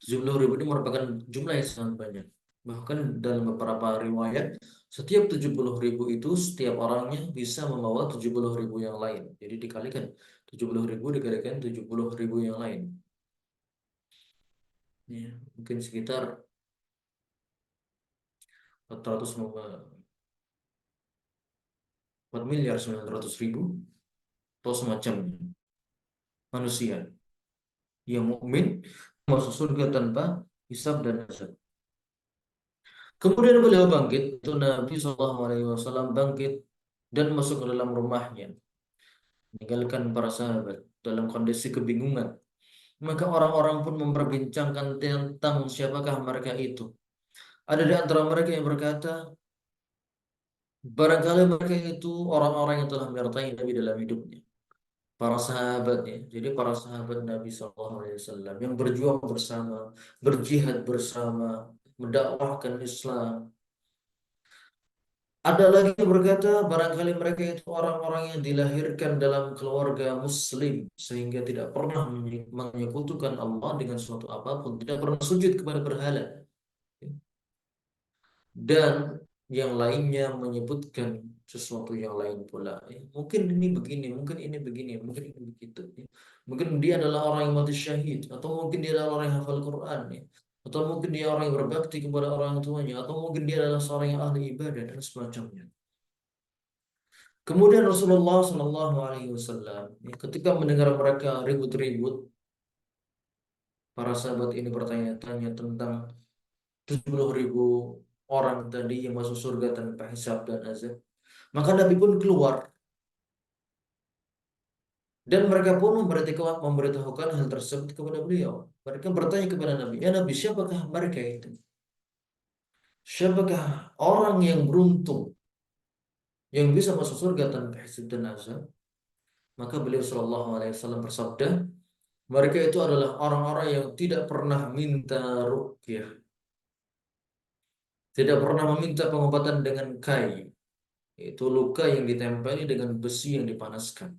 70.000 ini merupakan jumlah yang sangat banyak. Bahkan dalam beberapa riwayat, setiap 70.000 itu setiap orangnya bisa membawa 70.000 yang lain. Jadi dikalikan 70.000 dikalikan 70.000 yang lain. Ya, mungkin sekitar 4 miliar 900 ribu atau semacamnya manusia yang mukmin masuk surga tanpa hisab dan azab. Kemudian beliau bangkit, itu Nabi SAW bangkit dan masuk ke dalam rumahnya, meninggalkan para sahabat dalam kondisi kebingungan. Maka orang-orang pun memperbincangkan tentang siapakah mereka itu. Ada di antara mereka yang berkata, barangkali mereka itu orang-orang yang telah menyertai Nabi dalam hidupnya. Para sahabatnya, jadi para sahabat Nabi SAW yang berjuang bersama, berjihad bersama, mendakwahkan Islam. Ada lagi yang berkata, barangkali mereka itu orang-orang yang dilahirkan dalam keluarga Muslim, sehingga tidak pernah menyekutukan Allah dengan suatu apapun, tidak pernah sujud kepada berhala. Dan yang lainnya menyebutkan sesuatu yang lain pula. Mungkin ini begini, mungkin ini begini, mungkin ini begitu. Mungkin dia adalah orang yang mati syahid, atau mungkin dia adalah orang yang hafal Quran, atau mungkin dia orang yang berbakti kepada orang tuanya, atau mungkin dia adalah seorang yang ahli ibadah dan semacamnya. Kemudian Rasulullah Shallallahu Alaihi Wasallam ketika mendengar mereka ribut-ribut, para sahabat ini bertanya-tanya tentang 70.000 orang tadi yang masuk surga tanpa hisab dan azab. Maka Nabi pun keluar dan mereka pun memberitahukan hal tersebut kepada beliau. Mereka bertanya kepada Nabi, ya Nabi, siapakah mereka itu? Siapakah orang yang beruntung yang bisa masuk surga tanpa hisab dan azab? Maka beliau Shallallahu Alaihi Wasallam bersabda, mereka itu adalah orang-orang yang tidak pernah minta ruqyah, tidak pernah meminta pengobatan dengan kai, itu luka yang ditempeli dengan besi yang dipanaskan,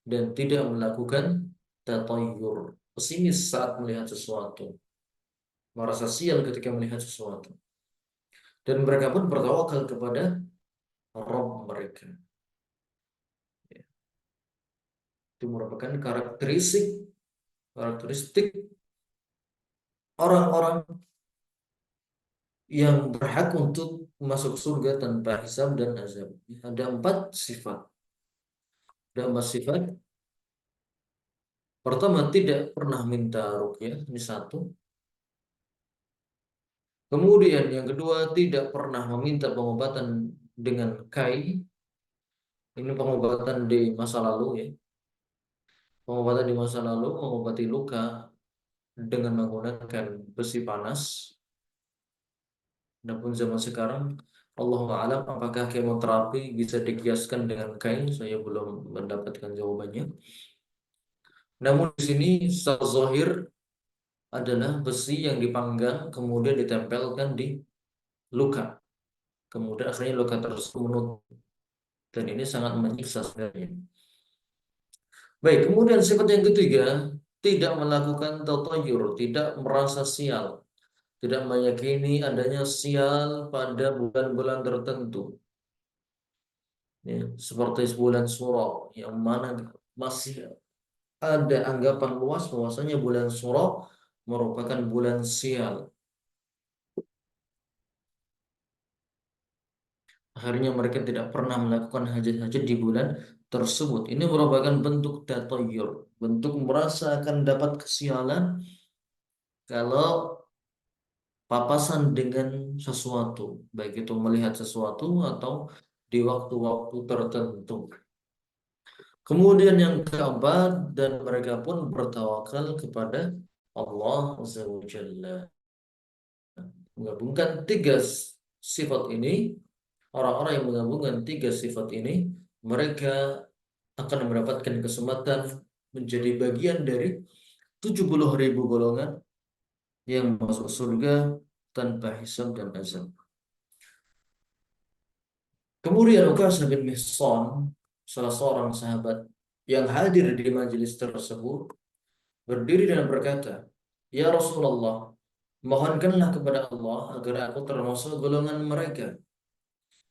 dan tidak melakukan tatayyur, pesimis saat melihat sesuatu, merasa sial ketika melihat sesuatu. Dan mereka pun bertawakal kepada Rabb mereka. Itu merupakan karakteristik karakteristik orang-orang yang berhak untuk masuk surga tanpa hisab dan azab. Ada empat sifat. Ada empat sifat. Pertama, tidak pernah minta ruqyah, ini satu. Kemudian yang kedua, tidak pernah meminta pengobatan dengan kai. Ini pengobatan di masa lalu ya. Pengobatan di masa lalu mengobati luka dengan menggunakan besi panas. Adapun zaman sekarang, Allah alam apakah kemoterapi bisa dikiaskan dengan kain? Saya belum mendapatkan jawabannya. Namun di sini secara zahir adalah besi yang dipanggang kemudian ditempelkan di luka. Kemudian akhirnya luka tersebut menutup. Dan ini sangat menyiksa sebenarnya. Baik, kemudian sifat yang ketiga, tidak melakukan tatayur, tidak merasa sial, tidak meyakini adanya sial pada bulan-bulan tertentu. Ya, seperti bulan Suro yang mana masih ada anggapan luas bahwasanya bulan Suro merupakan bulan sial. Akhirnya mereka tidak pernah melakukan hajat-hajat di bulan tersebut. Ini merupakan bentuk tatayur, bentuk merasa akan dapat kesialan kalau papasan dengan sesuatu, baik itu melihat sesuatu atau di waktu-waktu tertentu. Kemudian yang keempat, dan mereka pun bertawakal kepada Allah Azza wa Jalla. Menggabungkan tiga sifat ini, orang-orang yang menggabungkan tiga sifat ini, mereka akan mendapatkan kesempatan menjadi bagian dari 70.000 golongan yang masuk surga tanpa hisab dan azab. Kemudian Uqasah bin Mihsan, salah seorang sahabat yang hadir di majelis tersebut, berdiri dan berkata, "Ya Rasulullah, mohonkanlah kepada Allah agar aku termasuk golongan mereka."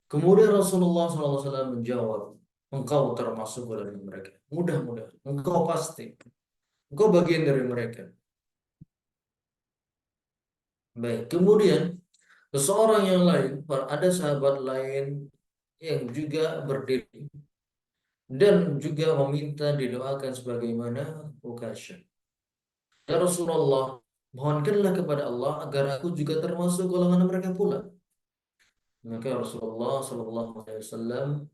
Kemudian Rasulullah SAW menjawab, "Engkau termasuk golongan mereka. Mudah-mudahan. Engkau pasti. Engkau bagian dari mereka." Baik. Kemudian seseorang yang lain, ada sahabat lain yang juga berdiri dan juga meminta didoakan sebagaimana Uqasha. "Ya Rasulullah, mohonkanlah kepada Allah agar aku juga termasuk golongan mereka pula." Maka Rasulullah SAW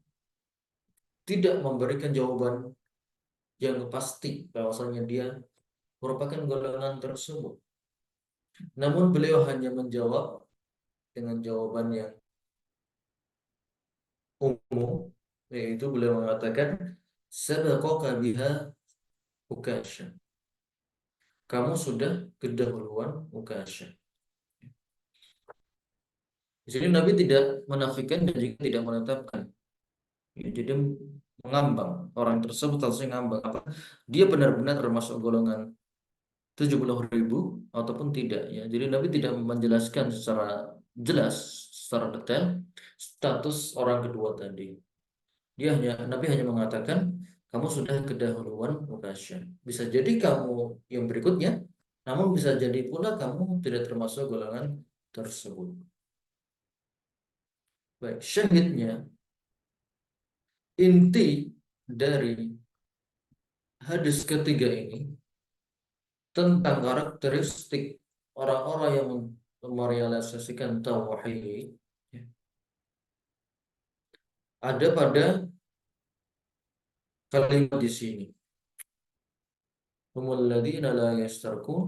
tidak memberikan jawaban yang pasti bahwasanya dia merupakan golongan tersebut. Namun beliau hanya menjawab dengan jawaban yang umum, yaitu beliau mengatakan, "Sabaqaka biha Uqasha." Kamu sudah kedahuluan Uqasha. Di sini Nabi tidak menafikan dan juga tidak menetapkan. Ya, jadi mengambang. Orang tersebut harusnya ngambang. Apa? Dia benar-benar termasuk golongan 70.000 ataupun tidak. Ya. Jadi Nabi tidak menjelaskan secara jelas, secara detail status orang kedua tadi. Nabi hanya mengatakan kamu sudah kedahuluan Uqasha. Bisa jadi kamu yang berikutnya, namun bisa jadi pula kamu tidak termasuk golongan tersebut. Baik, syahidnya inti dari hadis ketiga ini tentang karakteristik orang-orang yang merealisasikan tauhid ya, ada pada kalimat di sini. Humul ladzina la yastarqun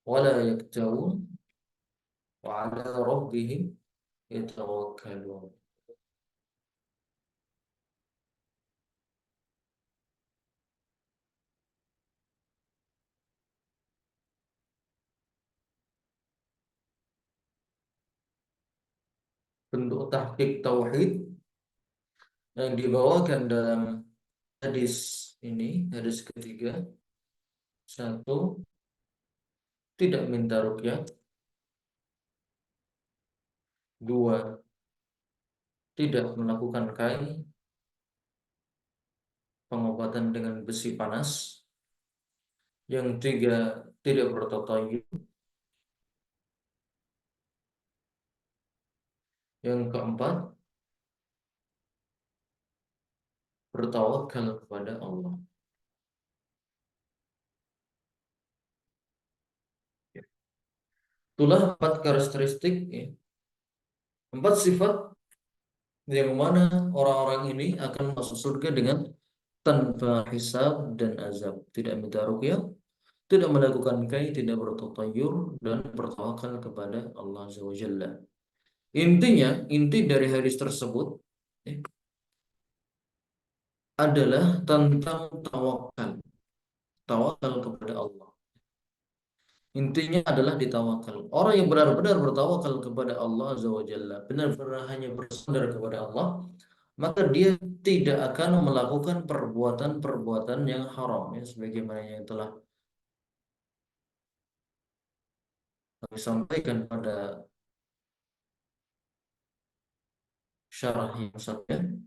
wa la yaktawun wa 'ala rabbihim yatawakkalun. Bentuk tahqiq tauhid yang dibawakan dalam hadis ini, hadis ketiga, satu, tidak minta ruqyah, dua, tidak melakukan kai, pengobatan dengan besi panas. Yang tiga, tidak bertatayur. Yang keempat, bertawakal kepada Allah. Itulah empat karakteristik, ya, empat sifat yang mana orang-orang ini akan masuk surga dengan tanpa hisab dan azab. Tidak minta ruqyah, tidak melakukan kai, tidak bertatayur, dan bertawakal kepada Allah Azza wa Jalla. Intinya, inti dari hadis tersebut, ya, adalah tentang tawakal. Tawakal kepada Allah. Intinya adalah ditawakal. Orang yang benar-benar bertawakal kepada Allah Azza wa Jalla, benar-benar hanya bersandar kepada Allah, maka dia tidak akan melakukan perbuatan-perbuatan yang haram, ya, sebagaimana yang telah kami sampaikan pada syarah yang satunya.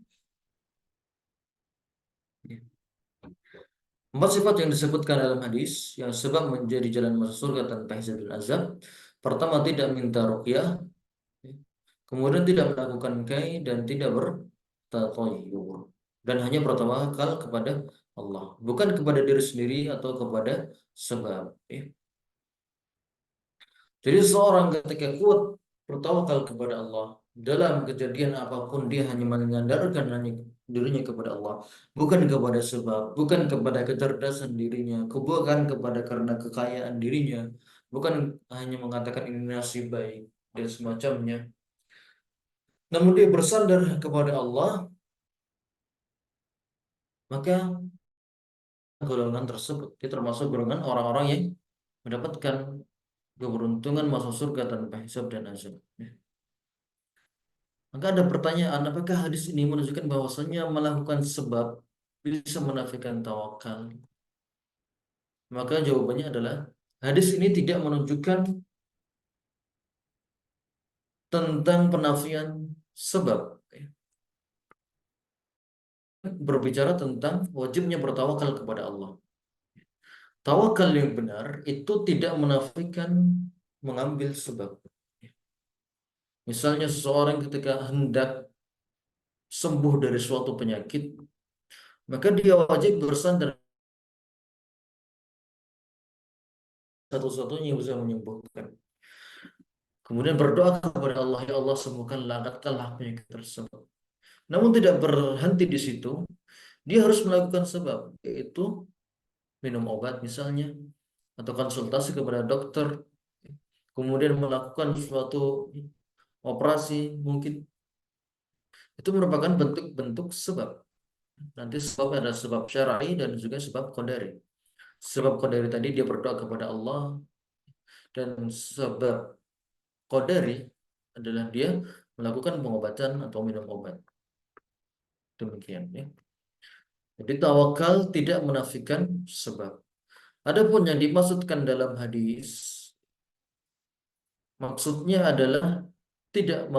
Empat sifat yang disebutkan dalam hadis yang sebab menjadi jalan masuk surga tanpa hisab dan azab. Pertama, tidak minta ruqyah, kemudian tidak melakukan kai dan tidak bertatayur, dan hanya bertawakal kepada Allah, bukan kepada diri sendiri atau kepada sebab, ya. Jadi seorang ketika kuat bertawakal kepada Allah dalam kejadian apapun, dia hanya menyandarkan hanya dirinya kepada Allah, bukan kepada sebab, bukan kepada kecerdasan dirinya, bukan kepada karena kekayaan dirinya, bukan hanya mengatakan ini nasib baik dan semacamnya. Namun dia bersandar kepada Allah, maka golongan tersebut dia termasuk golongan orang-orang yang mendapatkan keberuntungan masuk surga tanpa hisab dan azab. Maka ada pertanyaan, apakah hadis ini menunjukkan bahwasanya melakukan sebab bisa menafikan tawakal? Maka jawabannya adalah hadis ini tidak menunjukkan tentang penafian sebab, berbicara tentang wajibnya bertawakal kepada Allah. Tawakal yang benar itu tidak menafikan mengambil sebab. Misalnya seseorang ketika hendak sembuh dari suatu penyakit, maka dia wajib bersandar satu-satunya yang bisa menyembuhkan. Kemudian berdoa kepada Allah, ya Allah sembuhkanlah, angkatkanlah penyakit tersebut. Namun tidak berhenti di situ, dia harus melakukan sebab, yaitu minum obat misalnya, atau konsultasi kepada dokter, kemudian melakukan suatu operasi mungkin. Itu merupakan bentuk-bentuk sebab. Nanti sebab ada sebab syar'i dan juga sebab qadari. Sebab qadari tadi dia berdoa kepada Allah, dan sebab qadari adalah dia melakukan pengobatan atau minum obat. Demikian, ya. Jadi tawakal tidak menafikan sebab. Adapun yang dimaksudkan dalam hadis, maksudnya adalah tidak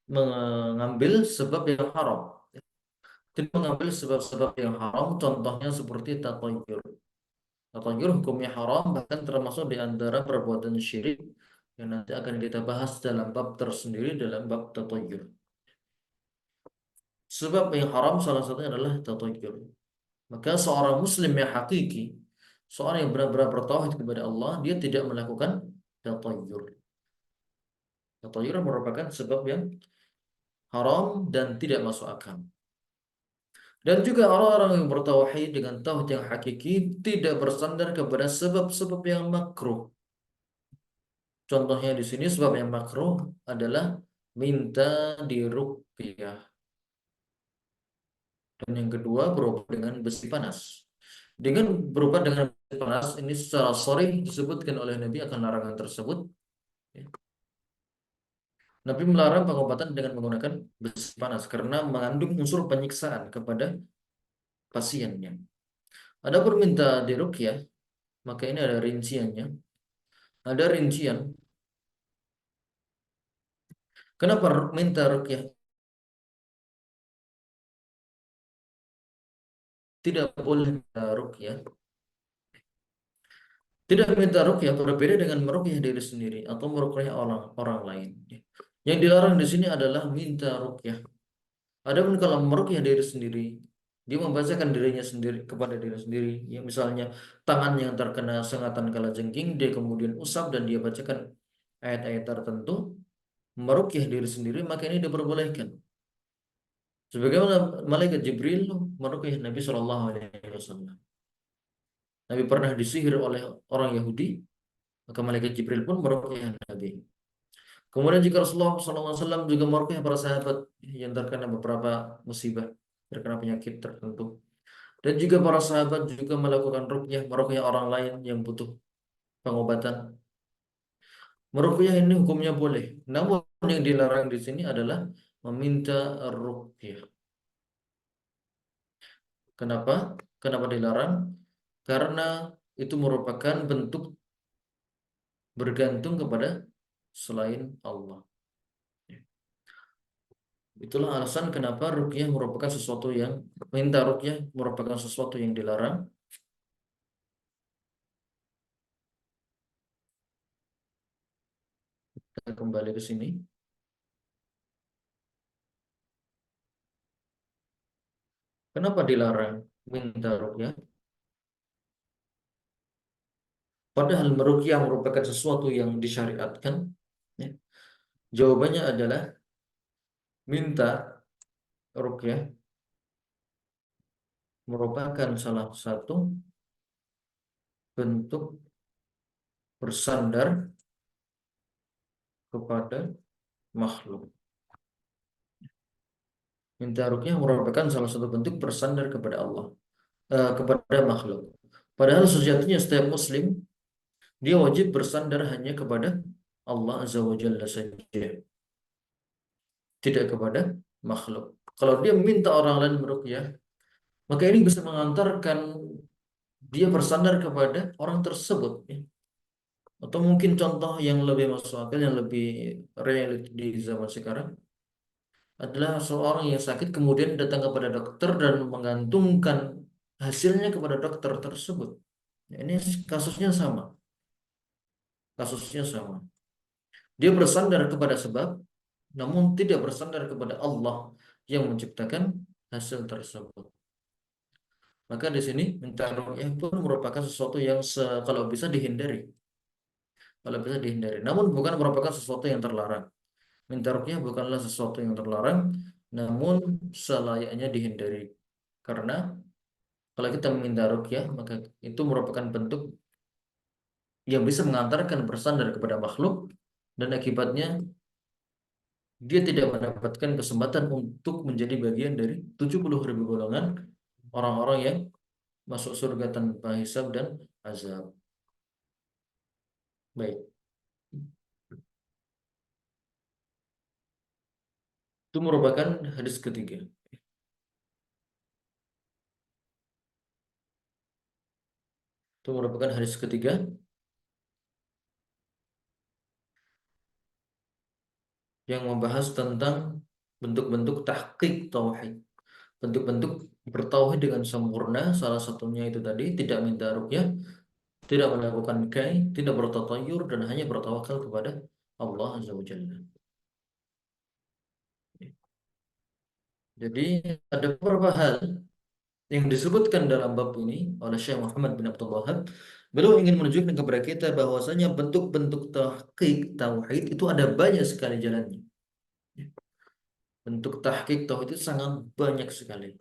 mengambil sebab yang haram. Tidak mengambil sebab-sebab yang haram, contohnya seperti tatayur. Tatayur hukumnya haram, bahkan termasuk di antara perbuatan syirik yang nanti akan kita bahas dalam bab tersendiri dalam bab tatayur. Sebab yang haram salah satunya adalah tatayur. Maka seorang muslim yang hakiki, seorang yang benar-benar bertauhid kepada Allah, dia tidak melakukan tatayur. Tatayur merupakan sebab yang haram dan tidak masuk akal. Dan juga orang-orang yang bertauhid dengan tauhid yang hakiki tidak bersandar kepada sebab-sebab yang makruh. Contohnya di sini sebab yang makruh adalah minta diruqyah. Dan yang kedua berobat dengan besi panas. Dengan berobat dengan besi panas ini secara sharih disebutkan oleh Nabi akan larangan tersebut. Nabi melarang pengobatan dengan menggunakan besi panas karena mengandung unsur penyiksaan kepada pasiennya. Ada perminta diruqyah, maka ini ada rinciannya. Ada rincian. Kenapa minta ruqyah tidak boleh minta ruqyah. Tidak minta ruqyah berbeda dengan meruqyah diri sendiri atau meruqyah orang orang lain. Yang dilarang di sini adalah minta ruqyah. Adapun kalau meruqyah diri sendiri, dia membacakan dirinya sendiri kepada diri sendiri. Ya, misalnya tangan yang terkena sengatan kalajengking, dia kemudian usap dan dia bacakan ayat-ayat tertentu, meruqyah diri sendiri, maka ini diperbolehkan. Sebagaimana malaikat Jibril meruqyah Nabi Shallallahu Alaihi Wasallam. Nabi pernah disihir oleh orang Yahudi, maka malaikat Jibril pun meruqyah Nabi. Kemudian jika Rasulullah SAW juga meruqyah para sahabat yang terkena beberapa musibah, terkena penyakit tertentu. Dan juga para sahabat juga melakukan ruqyah, meruqyah orang lain yang butuh pengobatan. Meruqyah ini hukumnya boleh. Namun yang dilarang di sini adalah meminta ruqyah. Kenapa? Kenapa dilarang? Karena itu merupakan bentuk bergantung kepada selain Allah. Itulah alasan kenapa ruqyah merupakan sesuatu yang minta ruqyah merupakan sesuatu yang dilarang. Kita kembali ke sini. Kenapa dilarang minta ruqyah? Padahal meruqyah merupakan sesuatu yang disyariatkan. Ya. Jawabannya adalah minta ruqyah merupakan salah satu bentuk bersandar kepada makhluk. Minta ruqyah merupakan salah satu bentuk bersandar kepada Allah, kepada makhluk. Padahal sejatinya setiap muslim dia wajib bersandar hanya kepada Allah Azza wa Jalla saja, tidak kepada makhluk. Kalau dia minta orang lain meruqyah, maka ini bisa mengantarkan dia bersandar kepada orang tersebut. Ya. Atau mungkin contoh yang lebih masuk akal, yang lebih real di zaman sekarang adalah seorang yang sakit kemudian datang kepada dokter dan menggantungkan hasilnya kepada dokter tersebut. Ya, ini kasusnya sama. Kasusnya sama. Dia bersandar kepada sebab, namun tidak bersandar kepada Allah yang menciptakan hasil tersebut. Maka di sini minta ruqyah pun merupakan sesuatu yang kalau bisa dihindari. Kalau bisa dihindari. Namun bukan merupakan sesuatu yang terlarang. Minta ruqyah bukanlah sesuatu yang terlarang, namun selayaknya dihindari. Karena kalau kita meminta ruqyah, maka itu merupakan bentuk yang bisa mengantarkan bersandar kepada makhluk dan akibatnya dia tidak mendapatkan kesempatan untuk menjadi bagian dari 70.000 golongan orang-orang yang masuk surga tanpa hisab dan azab. Baik, itu merupakan hadis ketiga. Itu merupakan hadis ketiga yang membahas tentang bentuk-bentuk tahqiq tauhid. Bentuk-bentuk bertauhid dengan sempurna, salah satunya itu tadi tidak minta ruqyah, tidak melakukan kai, tidak bertatayur dan hanya bertawakal kepada Allah Azza wa Jalla. Jadi ada beberapa hal yang disebutkan dalam bab ini oleh Syekh Muhammad bin Abdul Wahab. Beliau ingin menunjukkan kepada kita bahwasanya bentuk-bentuk tahqiq tauhid itu ada banyak sekali jalannya. Bentuk tahqiq tauhid itu sangat banyak sekali.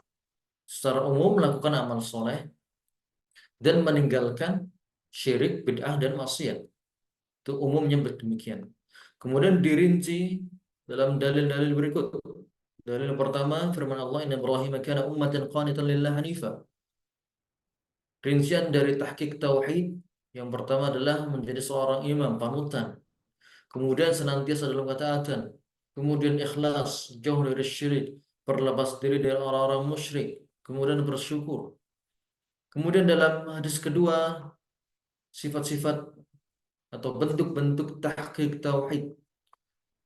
Secara umum melakukan amal soleh dan meninggalkan syirik, bid'ah dan maksiat. Itu umumnya demikian. Kemudian dirinci dalam dalil-dalil berikut. Dalil pertama firman Allah, Inna Ibrahim kana ummatan qanitan lillahi hanifa. Rincian dari tahqiq tauhid yang pertama adalah menjadi seorang imam panutan, kemudian senantiasa dalam ketaatan, kemudian ikhlas, jauh dari syirik, berlepas diri dari orang-orang musyrik, kemudian bersyukur. Kemudian dalam hadis kedua, sifat-sifat atau bentuk-bentuk tahqiq tauhid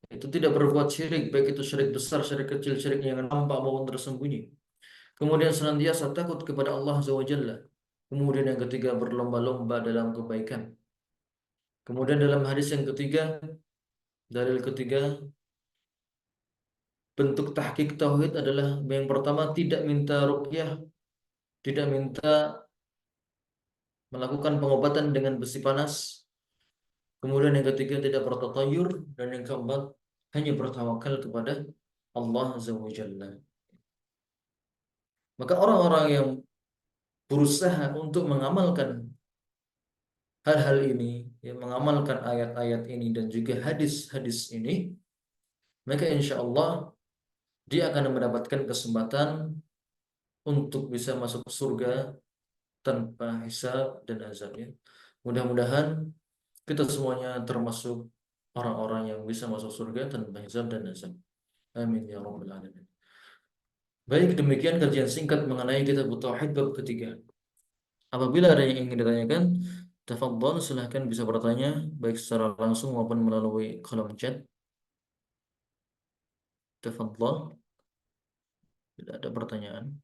itu tidak berbuat syirik, baik itu syirik besar, syirik kecil, syirik yang nampak maupun tersembunyi. Kemudian senantiasa takut kepada Allah Azza wa Jalla. Kemudian yang ketiga, berlomba-lomba dalam kebaikan. Kemudian dalam hadis yang ketiga, dalil ketiga, bentuk tahqiq tauhid adalah yang pertama, tidak minta ruqyah, tidak minta melakukan pengobatan dengan besi panas. Kemudian yang ketiga, tidak bertatayur, dan yang keempat, hanya bertawakal kepada Allah Azza wa Jalla. Maka orang-orang yang berusaha untuk mengamalkan hal-hal ini, yang mengamalkan ayat-ayat ini dan juga hadis-hadis ini, maka insya Allah dia akan mendapatkan kesempatan untuk bisa masuk surga tanpa hisab dan azabnya. Mudah-mudahan kita semuanya termasuk orang-orang yang bisa masuk surga tanpa hisab dan azab. Amin ya rabbal alamin. Baik, demikian kajian singkat mengenai kitab Tauhid bab ketiga. Apabila ada yang ingin ditanyakan, tafadhol, silahkan bisa bertanya baik secara langsung maupun melalui kolom chat. Tafadhol, tidak ada pertanyaan.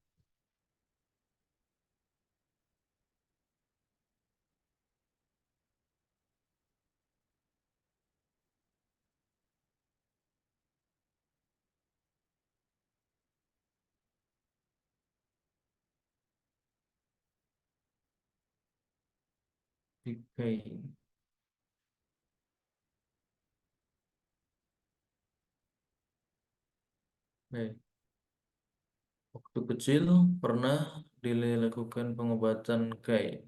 Oke. Baik. Waktu kecil pernah dilakukan pengobatan kain.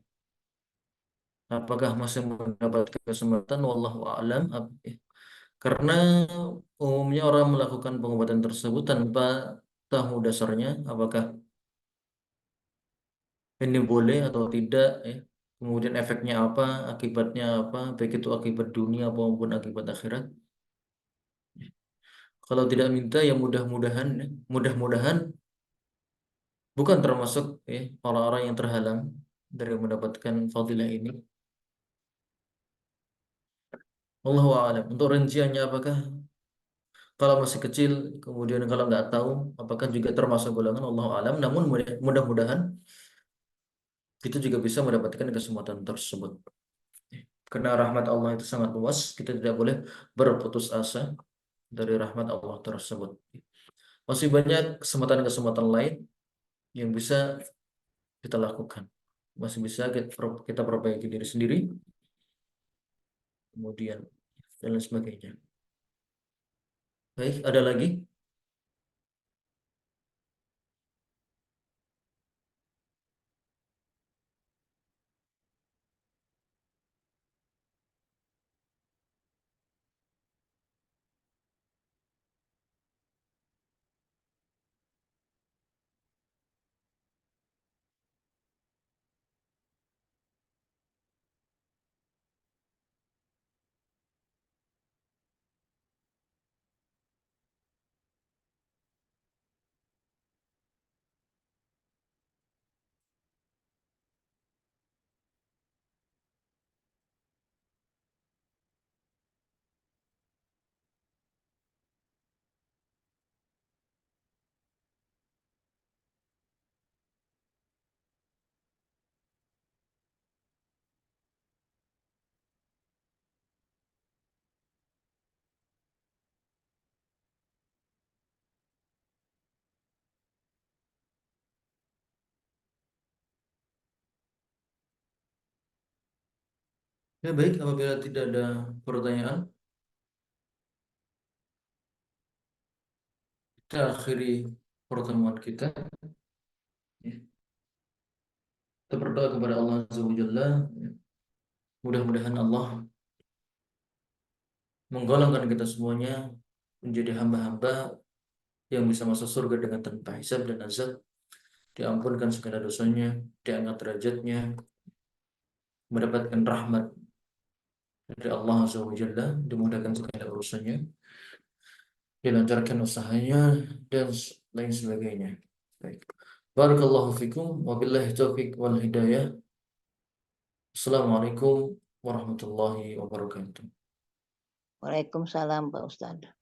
Apakah masih mendapat kesempatan? Wallahu a'lam. Karena umumnya orang melakukan pengobatan tersebut tanpa tahu dasarnya, apakah ini boleh atau tidak, ya. Kemudian efeknya apa, akibatnya apa, baik itu akibat dunia maupun akibat akhirat. Kalau tidak minta, ya mudah-mudahan, ya, mudah-mudahan bukan termasuk, ya, orang-orang yang terhalang dari mendapatkan fadilah ini. Wallahu a'lam. Untuk rinciannya, apakah kalau masih kecil, kemudian kalau nggak tahu, apakah juga termasuk golongan, Allahu a'lam. Namun mudah-mudahan kita juga bisa mendapatkan kesempatan tersebut. Karena rahmat Allah itu sangat luas, kita tidak boleh berputus asa dari rahmat Allah tersebut. Masih banyak kesempatan-kesempatan lain yang bisa kita lakukan. Masih bisa kita perbaiki diri sendiri, kemudian dan lain sebagainya. Baik, ada lagi? Ya baik, apabila tidak ada pertanyaan, kita akhiri pertemuan kita. Ya. Kita berdoa kepada Allah Azza wa Jalla. Ya. Mudah-mudahan Allah menggolongkan kita semuanya menjadi hamba-hamba yang bisa masuk surga dengan tanpa hisab dan azab, diampunkan segala dosanya, diangkat derajatnya, mendapatkan rahmat dari Allah Azza wa Jalla, dimudahkan segala urusannya, dilancarkan usahanya, dan lain sebagainya. Baik. Barakallahu fikum, wabillahi taufiq wal hidayah. Assalamualaikum warahmatullahi wabarakatuh. Waalaikumsalam Pak Ustadz.